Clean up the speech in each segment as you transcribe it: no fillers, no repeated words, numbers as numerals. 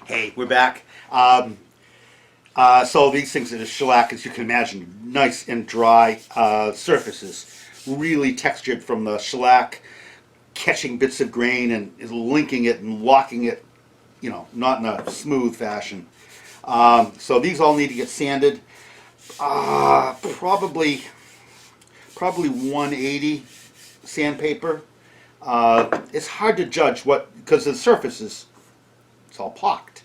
Hey, we're back. So these things are just shellac, as you can imagine, nice and dry surfaces, really textured from the shellac, catching bits of grain and is linking it and locking it, you know, not in a smooth fashion. So these all need to get sanded. Probably 180 sandpaper. It's hard to judge what, because the surface is, it's all pocked.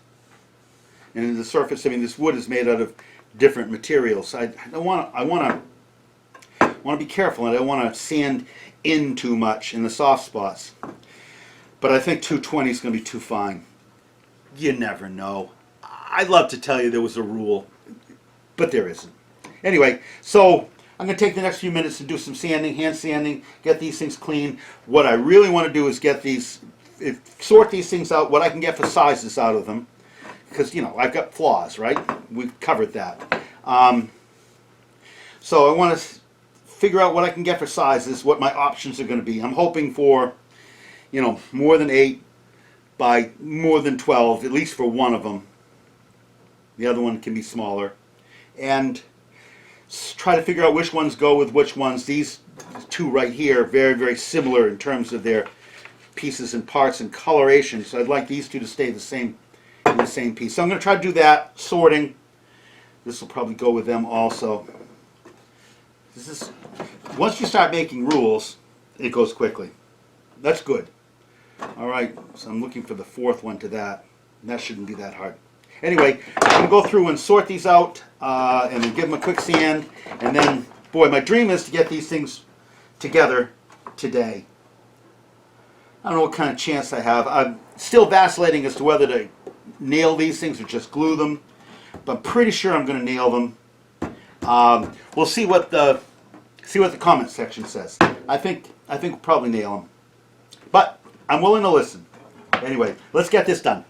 And the surface, I mean, this wood is made out of different materials. I want to be careful, and I don't want to sand in too much in the soft spots. But I think 220 is going to be too fine. You never know. I'd love to tell you there was a rule, but there isn't. Anyway, so I'm going to take the next few minutes to do some sanding, hand sanding, get these things clean. What I really want to do is get these, sort these things out, what I can get for sizes out of them. Because, you know, I've got flaws, right? We've covered that. So I want to figure out what I can get for sizes, what my options are going to be. I'm hoping for, you know, more than 8 by more than 12, at least for one of them. The other one can be smaller. And try to figure out which ones go with which ones. These two right here, very, very similar in terms of their pieces and parts and coloration. So I'd like these two to stay the same in the same piece. So I'm going to try to do that, sorting. This will probably go with them also. This is, once you start making rules, it goes quickly. That's good. All right, so I'm looking for the fourth one to that. That shouldn't be that hard. Anyway, I'm going to go through and sort these out and then give them a quick sand. And then, boy, my dream is to get these things together today. I don't know what kind of chance I have. I'm still vacillating as to whether to nail these things or just glue them. But I'm pretty sure I'm going to nail them. We'll see what the comment section says. I think we'll probably nail them. But I'm willing to listen. Anyway, let's get this done.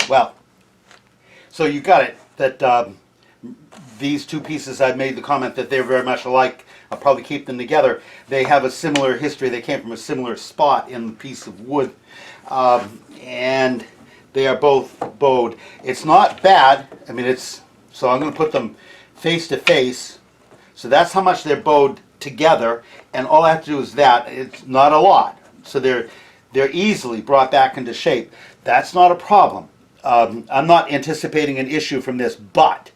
Well, so you got it, that these two pieces, I've made the comment that they're very much alike. I'll probably keep them together. They have a similar history. They came from a similar spot in the piece of wood. And they are both bowed. It's not bad. I mean, so I'm going to put them face to face. So that's how much they're bowed together. And all I have to do is that. It's not a lot. So they're easily brought back into shape. That's not a problem. I'm not anticipating an issue from this, but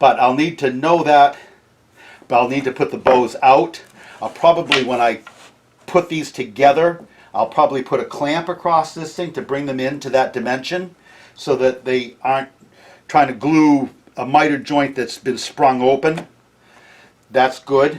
I'll need to know that. But I'll need to put the bows out. I'll probably, when I put these together, I'll probably put a clamp across this thing to bring them into that dimension so that they aren't trying to glue a miter joint that's been sprung open. That's good.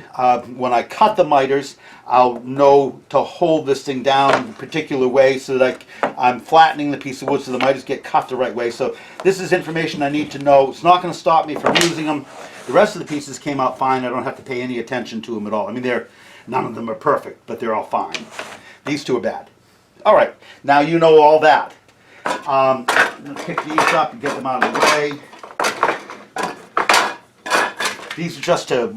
When I cut the miters, I'll know to hold this thing down in a particular way so that I'm flattening the piece of wood so the miters get cut the right way. So this is information I need to know. It's not going to stop me from using them. The rest of the pieces came out fine. I don't have to pay any attention to them at all. I mean, none of them are perfect, but they're all fine. These two are bad. All right, now you know all that. I'm going to pick these up and get them out of the way. These are just to,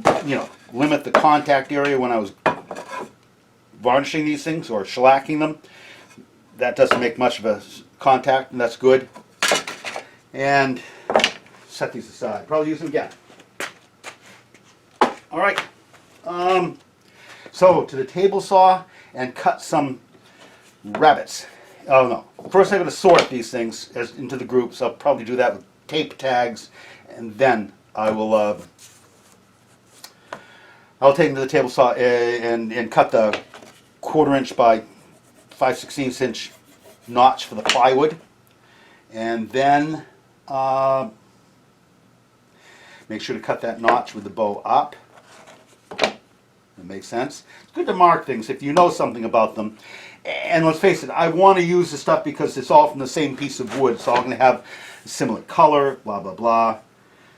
limit the contact area when I was varnishing these things or shellacking them. That doesn't make much of a contact, and that's good. And set these aside. Probably use them again. All right. So to the table saw and cut some rabbets. Oh no. First I'm going to sort these things into the groups. I'll probably do that with tape tags, and then I will I'll take them to the table saw and cut the 1/4 inch by 5/16 inch notch for the plywood, and then make sure to cut that notch with the bow up. That makes sense. It's good to mark things if you know something about them. And let's face it, I want to use this stuff because it's all from the same piece of wood. It's all going to have a similar color, blah, blah, blah.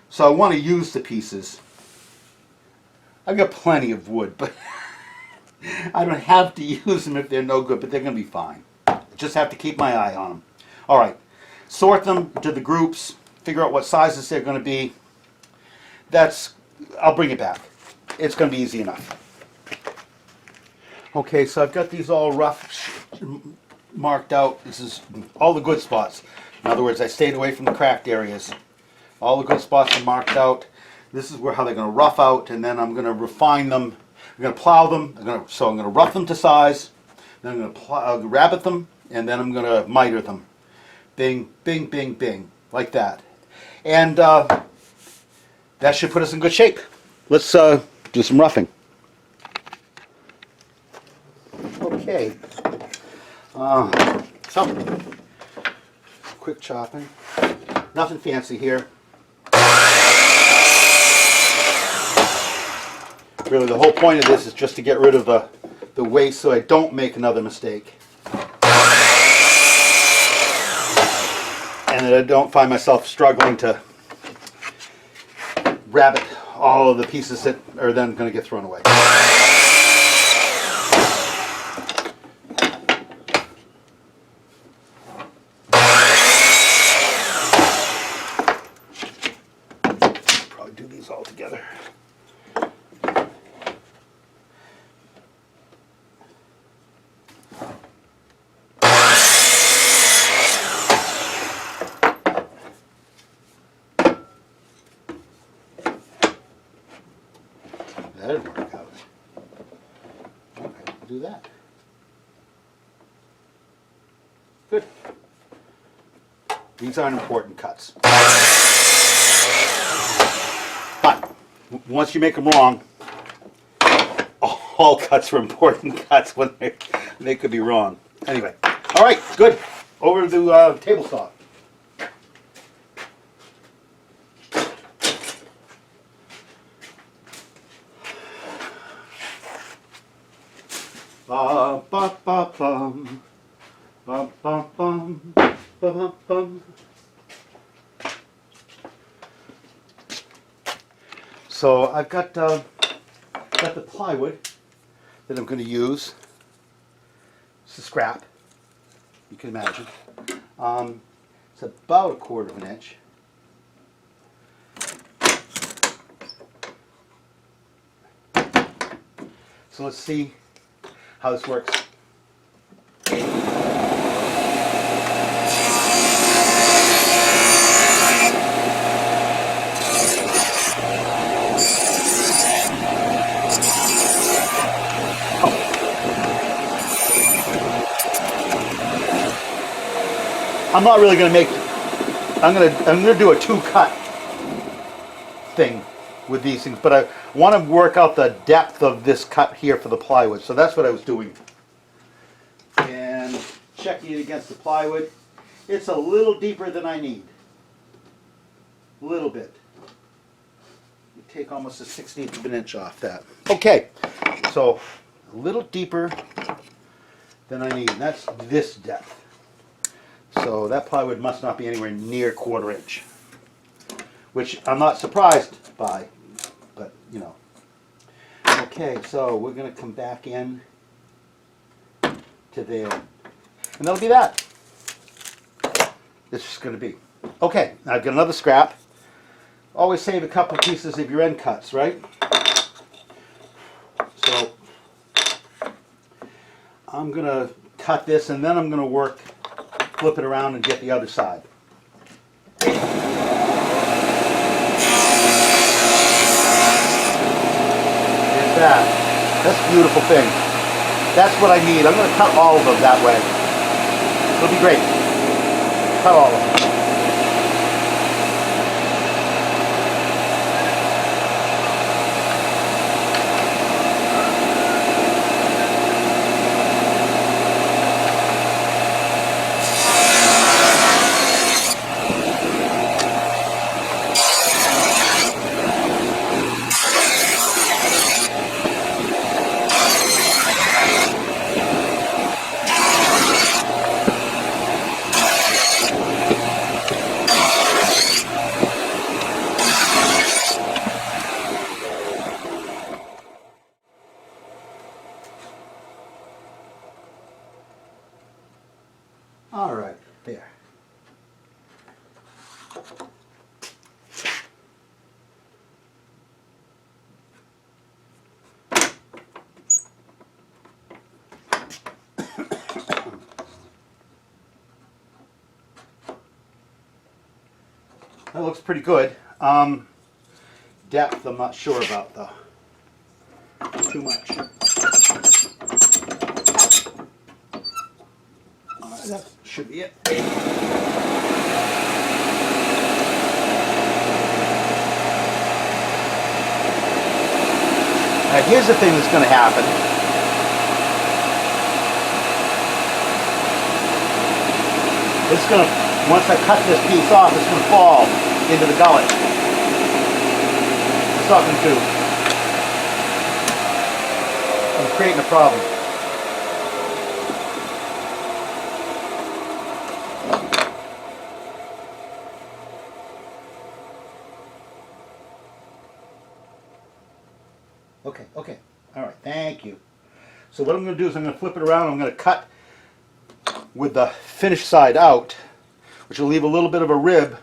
So I want to use the pieces. I've got plenty of wood, but I don't have to use them if they're no good, but they're going to be fine. I just have to keep my eye on them. All right, sort them to the groups, figure out what sizes they're going to be. I'll bring it back. It's going to be easy enough. Okay, so I've got these all rough marked out. This is all the good spots. In other words, I stayed away from the cracked areas. All the good spots are marked out. This is how they're going to rough out, and then I'm going to refine them. I'm going to plow them. So I'm going to rough them to size. Then I'm going to rabbet them, and then I'm going to miter them. Bing, bing, bing, bing, like that. And that should put us in good shape. Let's do some roughing. Okay. So, quick chopping. Nothing fancy here. Really, the whole point of this is just to get rid of the waste so I don't make another mistake. And that I don't find myself struggling to rabbet all of the pieces that are then going to get thrown away. Probably do these all together. That'd work out. Okay, we'll do that. Good. These aren't important cuts. But once you make them wrong, all cuts are important cuts when they could be wrong. Anyway, all right, good. Over to the table saw. Ba ba ba bum, ba ba bum, ba ba bum. So I've got the plywood that I'm going to use. It's a scrap, you can imagine. It's about 1/4 inch. So let's see how this works. I'm not really going to make. I'm going to do a 2-cut thing with these things, but I want to work out the depth of this cut here for the plywood. So that's what I was doing. And checking it against the plywood. It's a little deeper than I need. A little bit. take almost a 1/16 of an inch off that. Okay, so a little deeper than I need. And that's this depth. So that plywood must not be anywhere near 1/4 inch, which I'm not surprised by, but you know. Okay, so we're going to come back in to there, and that'll be that. This is going to be. Okay, now I've got another scrap. Always save a couple pieces of your end cuts, right? So I'm going to cut this, and then I'm going to flip it around and get the other side. There's that. That's a beautiful thing. That's what I need. I'm going to cut all of them that way. It'll be great. Cut all of them. All right, there. That looks pretty good. Depth, I'm not sure about though. Too much. That should be it. Now here's the thing that's going to happen. It's going to, once I cut this piece off, it's going to fall into the gullet. It's not going to do. I'm creating a problem. Okay, all right, thank you. So what I'm going to do is I'm going to flip it around, I'm going to cut with the finished side out, which will leave a little bit of a rib,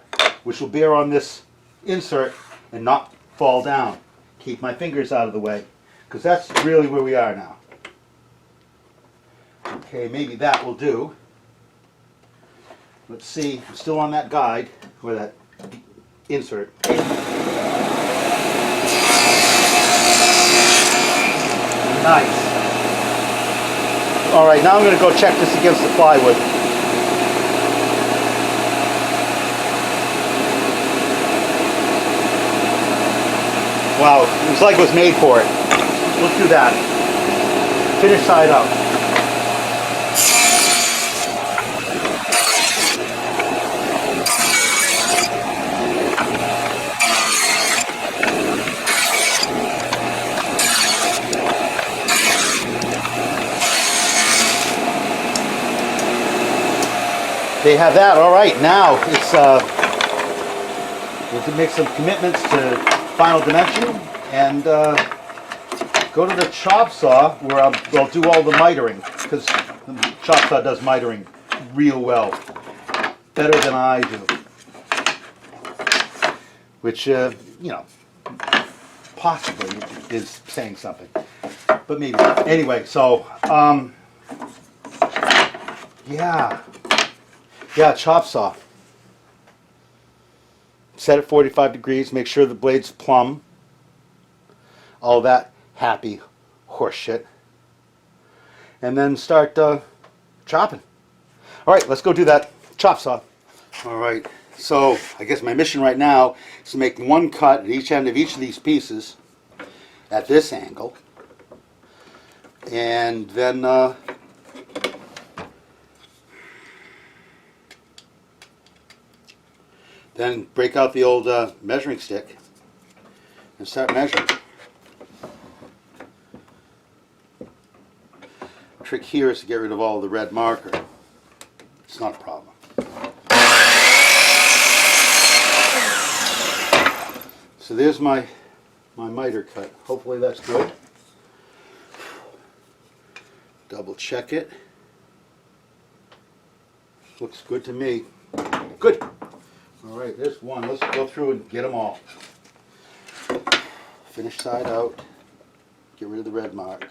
which will bear on this insert and not fall down. Keep my fingers out of the way, because that's really where we are now. Okay, maybe that will do. Let's see, I'm still on that guide, or that insert. Nice. All right, now I'm going to go check this against the plywood. Wow, it's like it was made for it. Let's do that. Finish side out. They have that. All right, now it's we have to make some commitments to final dimension and go to the chop saw where I'll do all the mitering, because the chop saw does mitering real well, better than I do, which you know, possibly is saying something, but maybe not. Anyway, so yeah, chop saw. Set at 45 degrees, make sure the blade's plumb. All that happy horse shit. And then start chopping. All right, let's go do that chop saw. All right, so I guess my mission right now is to make one cut at each end of each of these pieces at this angle. And then break out the old measuring stick and start measuring. The trick here is to get rid of all the red marker. It's not a problem. So there's my miter cut. Hopefully that's good. Double check it. Looks good to me. Good. All right, there's one. Let's go through and get them all. Finish side out. Get rid of the red mark.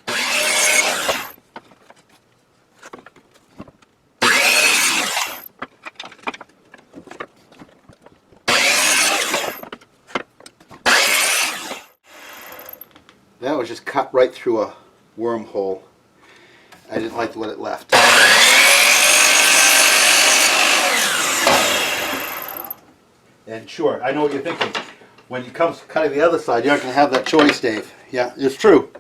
That was just cut right through a wormhole. I didn't like what it left. And sure, I know what you're thinking. When it comes to cutting the other side, you're not going to have that choice, Dave. Yeah, it's true.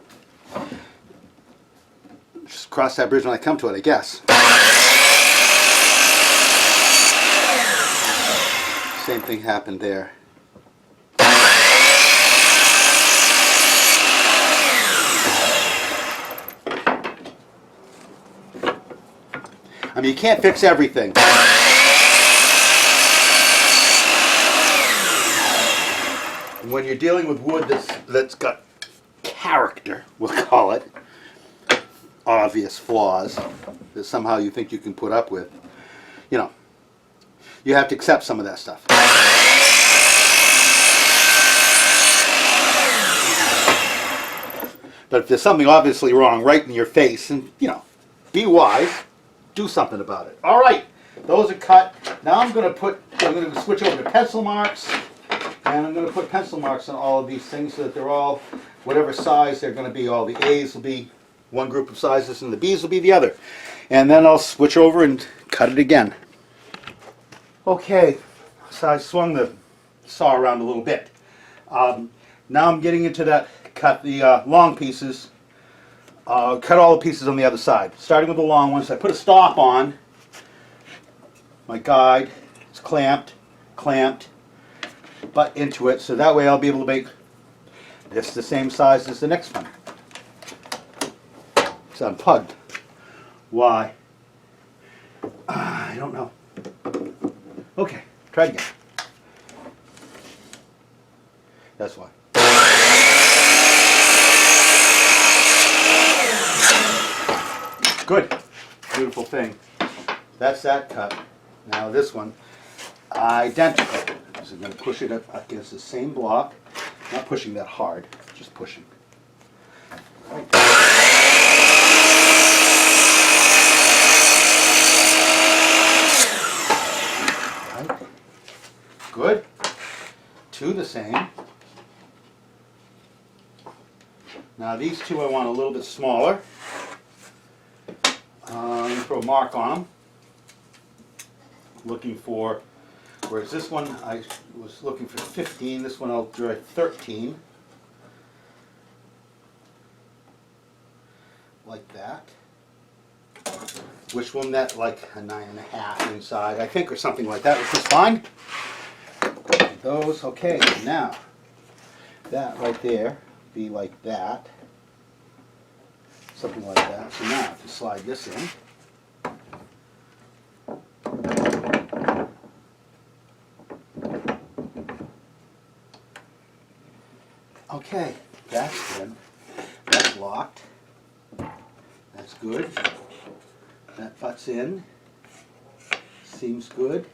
Just cross that bridge when I come to it, I guess. Same thing happened there. I mean, you can't fix everything. When you're dealing with wood that's got character, we'll call it, obvious flaws that somehow you think you can put up with, you know, you have to accept some of that stuff. But if there's something obviously wrong right in your face, and you know, be wise, do something about it. All right, those are cut. Now I'm going to switch over to pencil marks. And I'm going to put pencil marks on all of these things so that they're all whatever size they're going to be. All the A's will be one group of sizes and the B's will be the other. And then I'll switch over and cut it again. Okay, so I swung the saw around a little bit. Now I'm getting into that, cut the long pieces, cut all the pieces on the other side. Starting with the long ones, I put a stop on my guide. It's clamped, butt into it, so that way I'll be able to make this the same size as the next one. It's unplugged. Why? I don't know. Okay, try it again. That's why. Good. Beautiful thing. That's that cut. Now this one, identical. So I'm going to push it up against the same block. Not pushing that hard, just pushing. Right. Right. Good. Two the same. Now these two I want a little bit smaller. I'm going to throw a mark on them. Looking for, whereas this one I was looking for 15, this one I'll draw 13. Like that. Which will net like a 9.5 inside, I think, or something like that, which is fine. Those, okay, now that right there be like that. Something like that. So now if you slide this in. Okay, that's in. That's locked. That's good. That butts in. Seems good.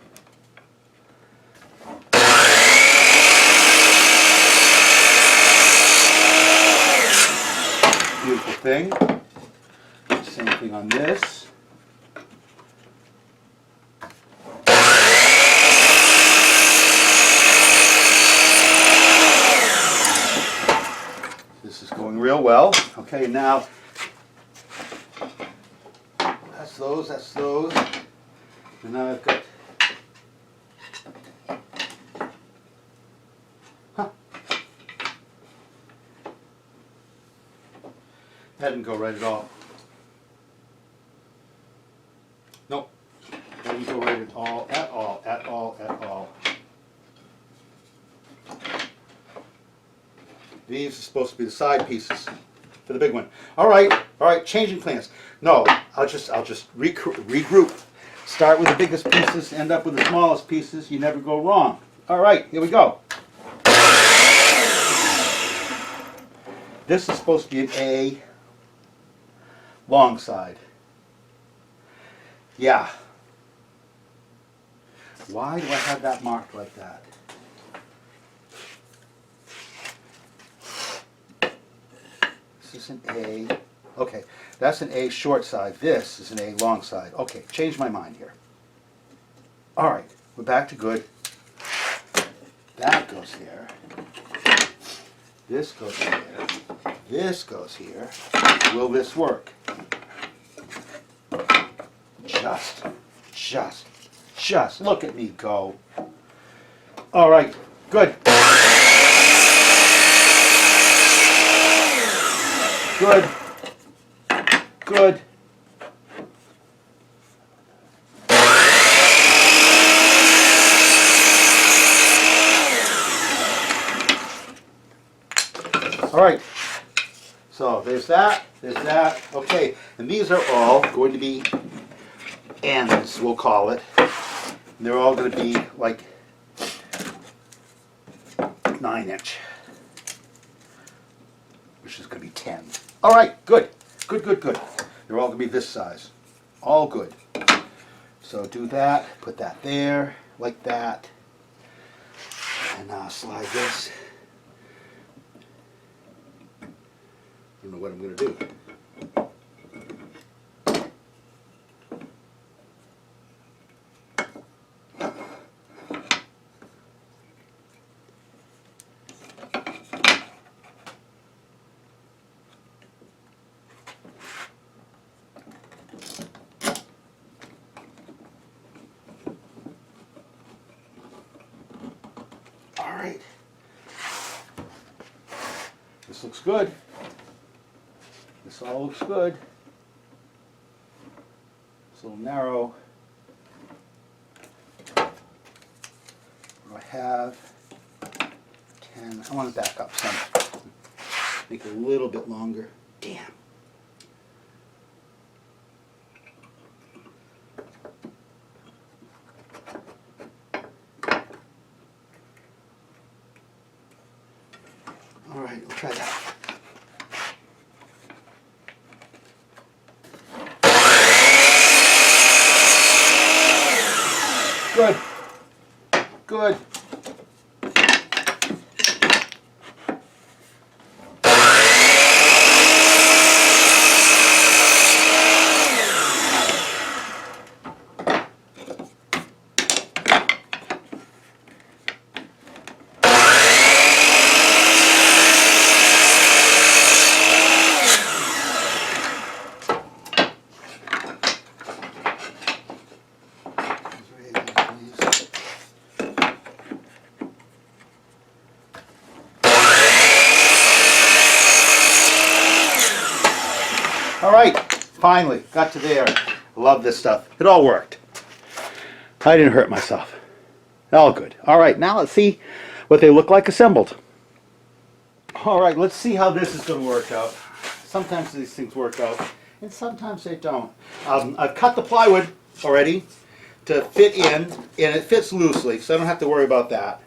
Beautiful thing. Same thing on this. This is going real well. Okay, now that's those. And now I've got, that didn't go right at all. Nope. That didn't go right at all, at all. These are supposed to be the side pieces for the big one. All right, changing plans. No, I'll just regroup. Start with the biggest pieces, end up with the smallest pieces. You never go wrong. All right, here we go. This is supposed to be an A long side. Yeah. Why do I have that marked like that? This is an A. Okay, that's an A short side. This is an A long side. Okay, change my mind here. All right, we're back to good. That goes here. This goes here. This goes here. Will this work? Just look at me go. All right, good. Good. Good. All right. So there's that, okay, and these are all going to be ends, we'll call it. And they're all going to be like 9-inch, which is going to be 10. All right, good. They're all going to be this size, all good. So do that, put that there, like that, and now slide this. I don't know what I'm going to do. All right. This looks good. This all looks good. It's a little narrow. What do I have? 10. I want to back up some. Make it a little bit longer. Damn. All right, we'll try that. Good. Good. All right, finally, got to there. Love this stuff. It all worked. I didn't hurt myself. All good. All right, now let's see what they look like assembled. All right, let's see how this is going to work out. Sometimes these things work out, and sometimes they don't. I've cut the plywood already to fit in, and it fits loosely, so I don't have to worry about that.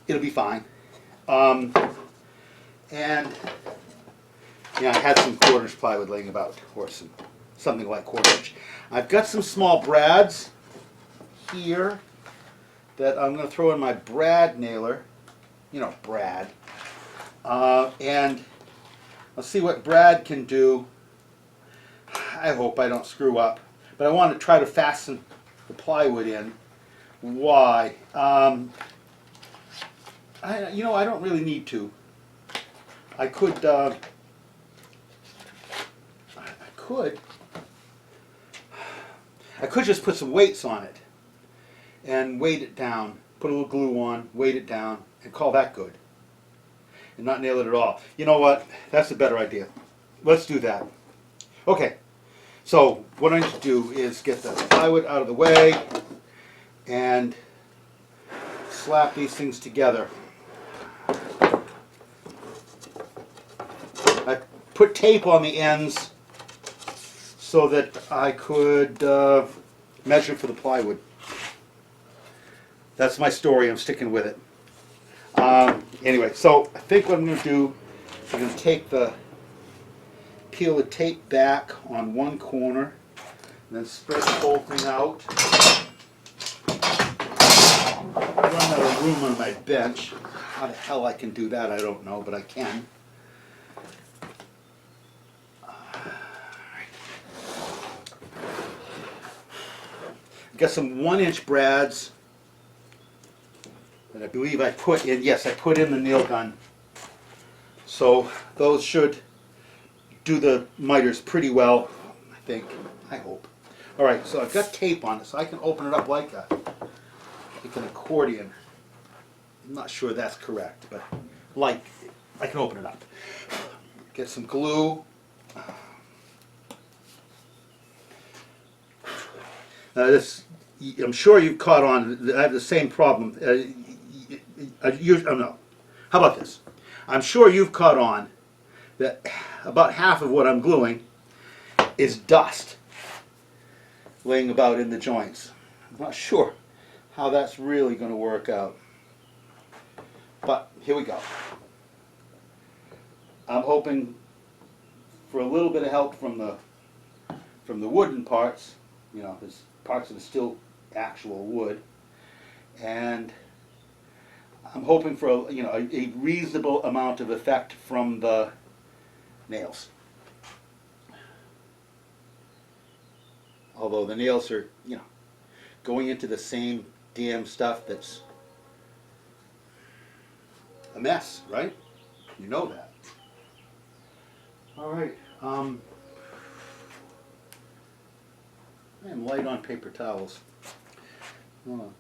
It'll be fine. And yeah, I had some 1/4-inch plywood laying about, or something like 1/4-inch. I've got some small brads here that I'm going to throw in my brad nailer. You know, brad. And I'll see what brad can do. I hope I don't screw up. But I want to try to fasten the plywood in. Why? I don't really need to. I could just put some weights on it and weight it down, put a little glue on, weight it down, and call that good. And not nail it at all. You know what? That's a better idea. Let's do that. Okay. So what I need to do is get the plywood out of the way and slap these things together. put tape on the ends so that I could measure for the plywood. That's my story. I'm sticking with it. Anyway, so I think what I'm going to do, I'm going to take peel the tape back on one corner, and then spread the whole thing out. Run out of room on my bench. How the hell I can do that, I don't know, but I can. I've got some 1-inch brads that I believe I put in. Yes, I put in the nail gun. So those should do the miters pretty well, I think. I hope. All right, so I've got tape on it, so I can open it up like an accordion. I'm not sure that's correct, but like I can open it up. Get some glue. I'm sure you've caught on. I have the same problem. No. How about this? I'm sure you've caught on that about half of what I'm gluing is dust laying about in the joints. I'm not sure how that's really going to work out. But here we go. I'm hoping for a little bit of help from the wooden parts. You know, there's parts that are still actual wood, and I'm hoping for a reasonable amount of effect from the nails. Although the nails are, going into the same damn stuff that's a mess, right? You know that. All right. I am light on paper towels. Hold on.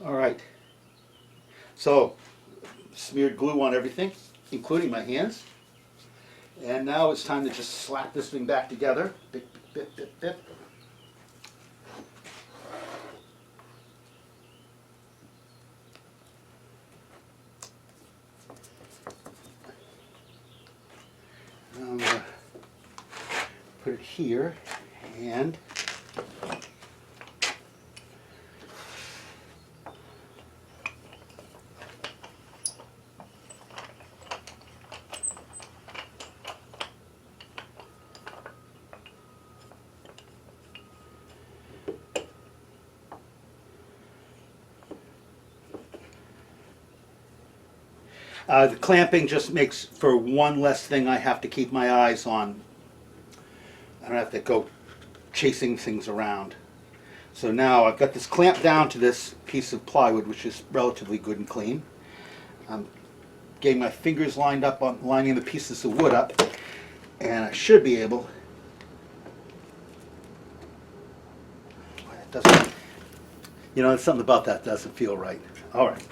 All right. So, smeared glue on everything, including my hands. And now it's time to just slap this thing back together. Bip, bip, bip, bip. I'm going to put it here, and the clamping just makes for one less thing I have to keep my eyes on. I don't have to go chasing things around. So now I've got this clamped down to this piece of plywood, which is relatively good and clean. I'm getting my fingers lined up on lining the pieces of wood up, and I should be able. It doesn't. There's something about that doesn't feel right. All right.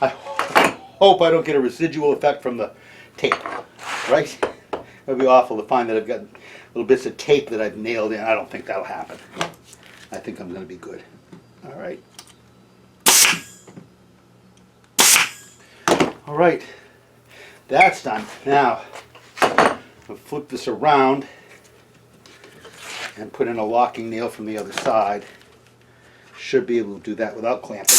I hope I don't get a residual effect from the tape, right? It would be awful to find that I've got little bits of tape that I've nailed in. I don't think that'll happen. I think I'm going to be good. All right. All right. That's done. Now, I'll flip this around and put in a locking nail from the other side. Should be able to do that without clamping.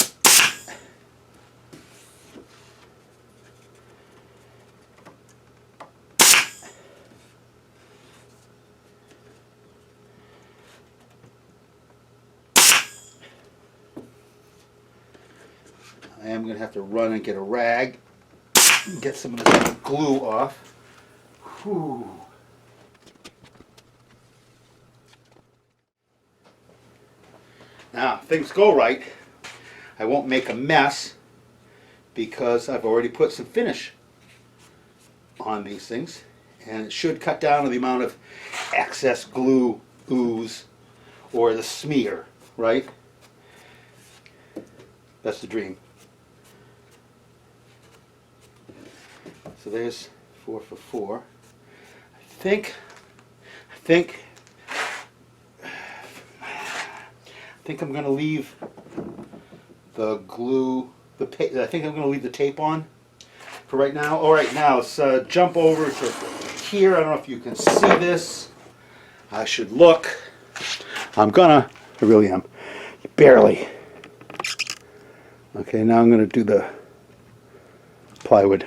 I am going to have to run and get a rag and get some of this glue off. Whew. Now, if things go right, I won't make a mess because I've already put some finish on these things, and it should cut down on the amount of excess glue, ooze, or the smear, right? That's the dream. So there's 4 for 4. I think I'm going to leave the glue, I think I'm going to leave the tape on for right now. All right, now let's jump over to here. I don't know if you can see this. I should look. I really am. Barely. Okay, now I'm going to do the plywood.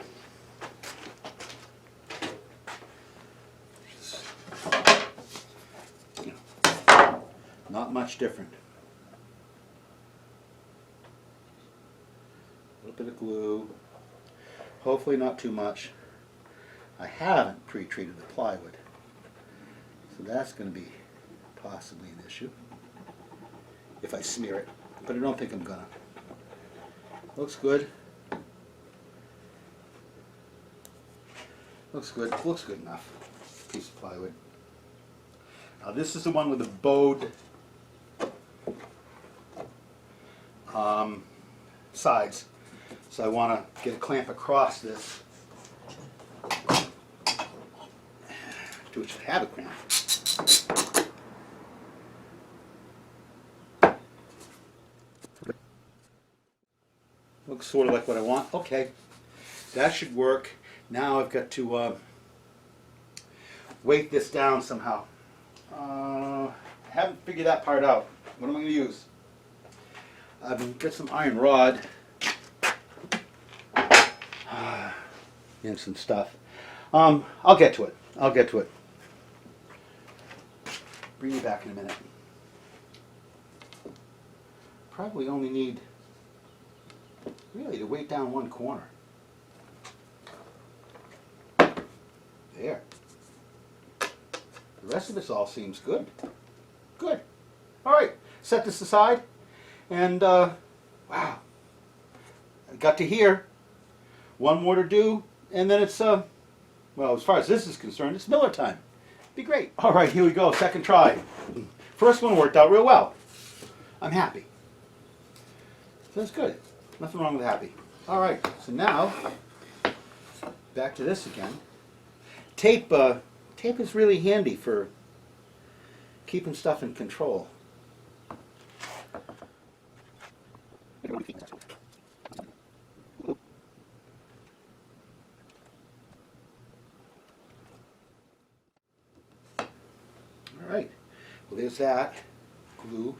Not much different. A little bit of glue. Hopefully not too much. I haven't pre-treated the plywood, so that's going to be possibly an issue if I smear it, but I don't think I'm gonna. Looks good. Looks good. Looks good enough. Piece of plywood. Now this is the one with the bowed sides. So I want to get a clamp across this, to which I have a clamp. Looks sort of like what I want. Okay, that should work. Now I've got to weight this down somehow. I haven't figured that part out. What am I going to use? I've got some iron rod and some stuff. I'll get to it. I'll get to it. Bring you back in a minute. Probably only need really to weight down one corner. There. The rest of this all seems good. Good. All right. Set this aside. And, wow. I got to here. One more to do. And then it's, well, as far as this is concerned, it's Miller time. Be great. All right, here we go. Second try. First one worked out real well. I'm happy. That's good. Nothing wrong with happy. All right. So now, back to this again. Tape is really handy for keeping stuff in control. All right. Well, there's that glue.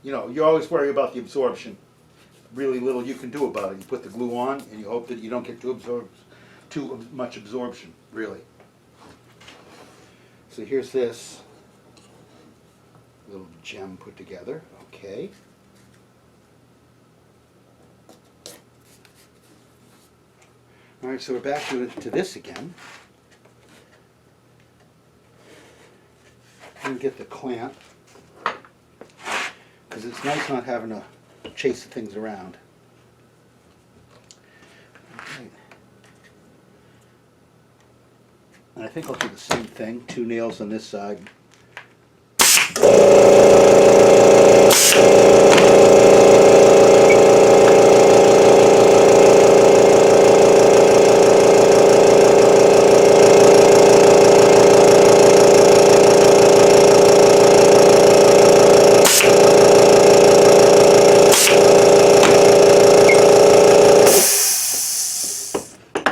You know, you always worry about the absorption. Really little you can do about it. You put the glue on, and you hope that you don't get too much absorption, really. So here's this little gem put together. Okay. All right, so we're back to this again. And get the clamp, because it's nice not having to chase the things around. Okay. And I think I'll do the same thing. 2 nails on this side.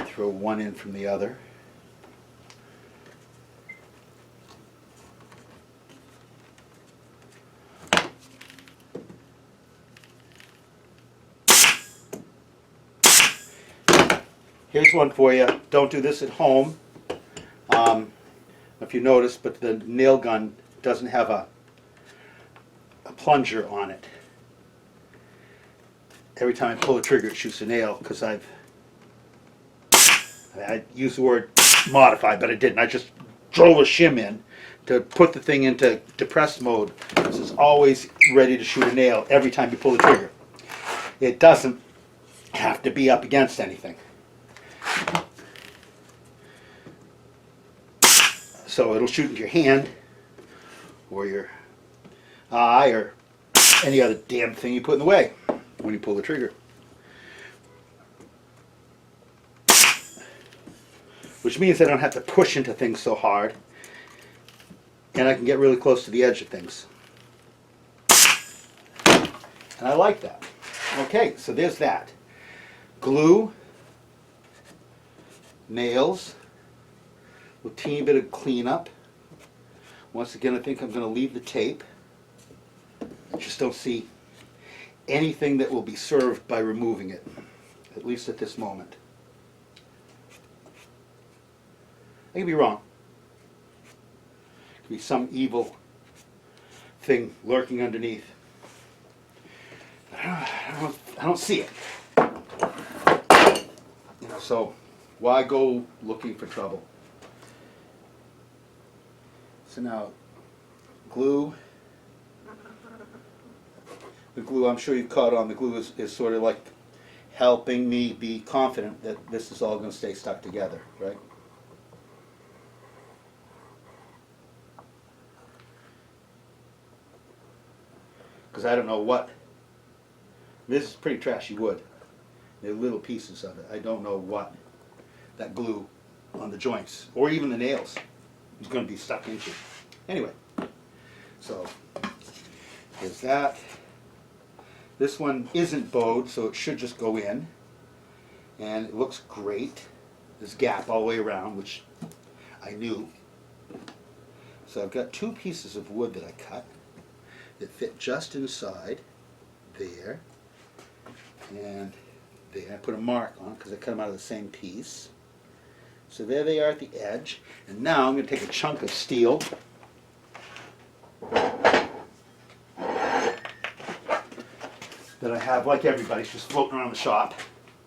Throw one in from the other. Here's one for you. Don't do this at home. If you notice, but the nail gun doesn't have a plunger on it. every time I pull the trigger, it shoots a nail because I used the word modified, but I didn't. I just drove a shim in to put the thing into depressed mode. This is always ready to shoot a nail every time you pull the trigger. It doesn't have to be up against anything. So it'll shoot into your hand or your eye or any other damn thing you put in the way when you pull the trigger. Which means I don't have to push into things so hard, and I can get really close to the edge of things. And I like that. Okay, so there's that. Glue, nails, a teeny bit of cleanup. Once again, I think I'm going to leave the tape. I just don't see anything that will be served by removing it, at least at this moment. I could be wrong. Could be some evil thing lurking underneath. I don't see it. You know, so why go looking for trouble? So now, glue. The glue, I'm sure you've caught on, the glue is sort of like helping me be confident that this is all going to stay stuck together, right? Because I don't know what, this is pretty trashy wood. They're little pieces of it. I don't know what that glue on the joints, or even the nails, is going to be stuck into. Anyway, so there's that. This one isn't bowed, so it should just go in. And it looks great. This gap all the way around, which I knew. So I've got two pieces of wood that I cut that fit just inside there and there. I put a mark on because I cut them out of the same piece. So there they are at the edge. And now I'm going to take a chunk of steel that I have, like everybody's, just floating around the shop.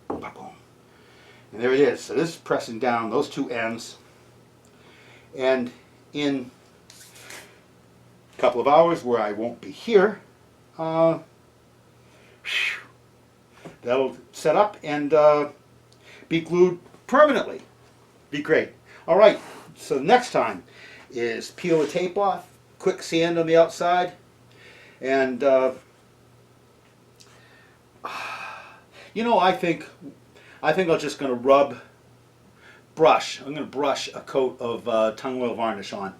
And there it is. So this is pressing down those two ends. And in a couple of hours where I won't be here, that'll set up and be glued permanently. Be great. All right, so next time is peel the tape off, quick sand on the outside, and you know, I think I'm just going to brush. I'm going to brush a coat of tung oil varnish on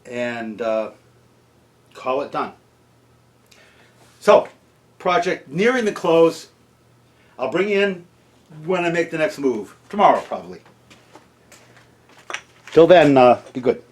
and call it done. So, project nearing the close. I'll bring you in when I make the next move. Tomorrow, probably. Till then, be good.